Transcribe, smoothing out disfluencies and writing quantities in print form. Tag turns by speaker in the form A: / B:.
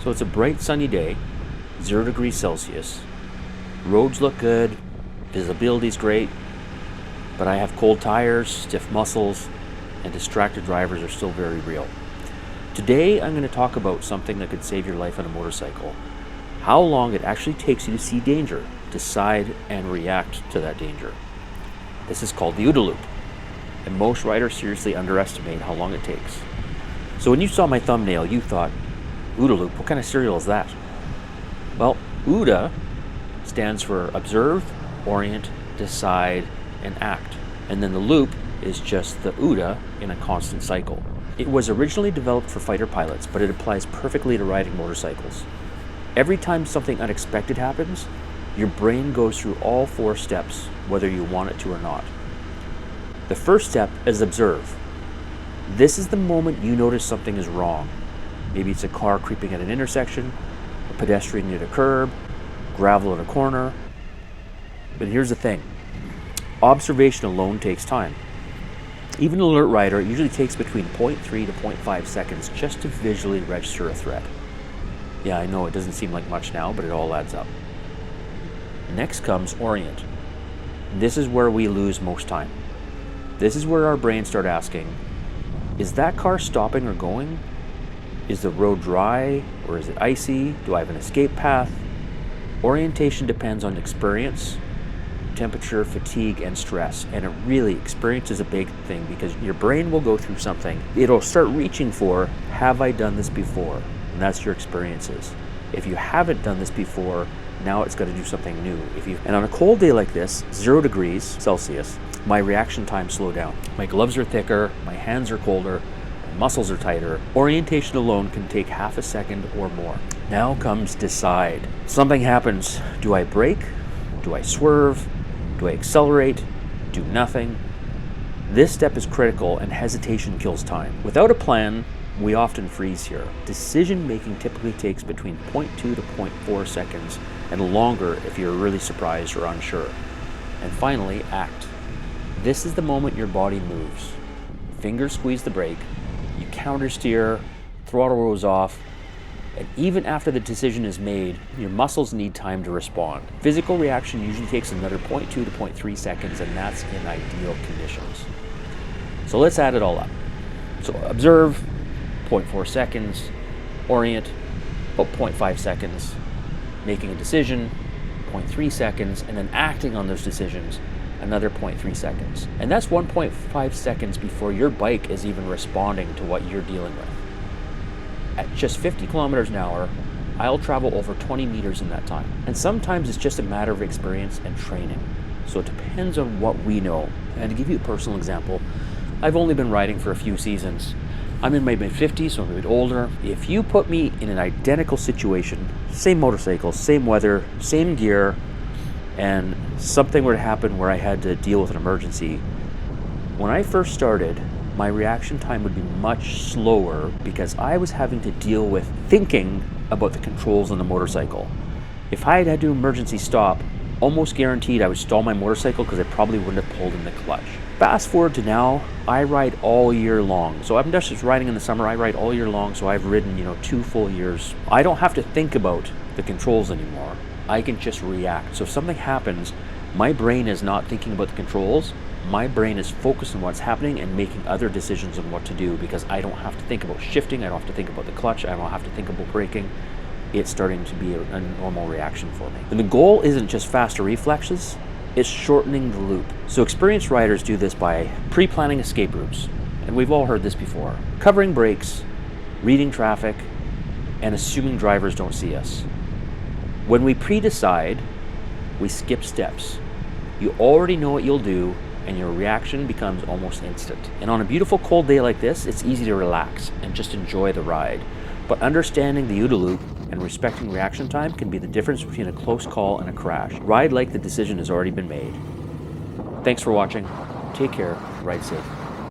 A: So it's a bright sunny day, 0 degrees Celsius. Roads look good, visibility's great, but I have cold tires, stiff muscles, and distracted drivers are still very real. Today I'm going to talk about something that could save your life on a motorcycle. How long it actually takes you to see danger, decide and react to that danger. This is called the Ooda Loop, and most riders seriously underestimate how long it takes. So when you saw my thumbnail, you thought, Ooda Loop, what kind of cereal is that? Well, Ooda stands for observe, orient, decide, and act. And then the loop is just the Ooda in a constant cycle. It was originally developed for fighter pilots, but it applies perfectly to riding motorcycles. Every time something unexpected happens, your brain goes through all 4 steps, whether you want it to or not. The first step is observe. This is the moment you notice something is wrong. Maybe it's a car creeping at an intersection, a pedestrian near the curb, gravel in a corner. But here's the thing. Observation alone takes time. Even an alert rider, it usually takes between 0.3 to 0.5 seconds just to visually register a threat. Yeah, I know it doesn't seem like much now, but it all adds up. Next comes orient. This is where we lose most time. This is where our brains start asking, is that car stopping or going? Is the road dry or is it icy? Do I have an escape path? Orientation depends on experience, temperature, fatigue, and stress. And it really, experience is a big thing because your brain will go through something. It'll start reaching for, have I done this before? And that's your experiences. If you haven't done this before, now it's got to do something new. And on a cold day like this, 0 degrees Celsius, my reaction time slowed down. My gloves are thicker, my hands are colder, my muscles are tighter. Orientation alone can take half a second or more. Now comes decide. Something happens. Do I brake? Do I swerve? Do I accelerate? Do nothing? This step is critical and hesitation kills time. Without a plan, we often freeze here. Decision making typically takes between 0.2 to 0.4 seconds and longer if you're really surprised or unsure. And finally, act. This is the moment your body moves. Fingers squeeze the brake, you counter steer, throttle goes off, and even after the decision is made, your muscles need time to respond. Physical reaction usually takes another 0.2 to 0.3 seconds, and that's in ideal conditions. So let's add it all up. So observe, 0.4 seconds, orient, about 0.5 seconds, making a decision, 0.3 seconds, and then acting on those decisions, another 0.3 seconds. And that's 1.5 seconds before your bike is even responding to what you're dealing with. At just 50 kilometers an hour, I'll travel over 20 meters in that time. And sometimes it's just a matter of experience and training. So it depends on what we know. And to give you a personal example, I've only been riding for a few seasons. I'm in my mid-50s, so I'm a bit older. If you put me in an identical situation, same motorcycle, same weather, same gear, and something were to happen where I had to deal with an emergency, when I first started, my reaction time would be much slower because I was having to deal with thinking about the controls on the motorcycle. If I had had to emergency stop, almost guaranteed I would stall my motorcycle because I probably wouldn't have pulled in the clutch. Fast forward to now, I ride all year long. So I'm not just riding in the summer, I ride all year long, so I've ridden, 2 full years. I don't have to think about the controls anymore. I can just react. So if something happens, my brain is not thinking about the controls. My brain is focused on what's happening and making other decisions on what to do because I don't have to think about shifting, I don't have to think about the clutch, I don't have to think about braking. It's starting to be a normal reaction for me. And the goal isn't just faster reflexes, it's shortening the loop. So experienced riders do this by pre-planning escape routes, and we've all heard this before, covering brakes, reading traffic, and assuming drivers don't see us. When we pre-decide, we skip steps. You already know what you'll do, and your reaction becomes almost instant. And on a beautiful cold day like this, it's easy to relax and just enjoy the ride. But understanding the Ooda Loop and respecting reaction time can be the difference between a close call and a crash. Ride like the decision has already been made. Thanks for watching. Take care. Ride safe.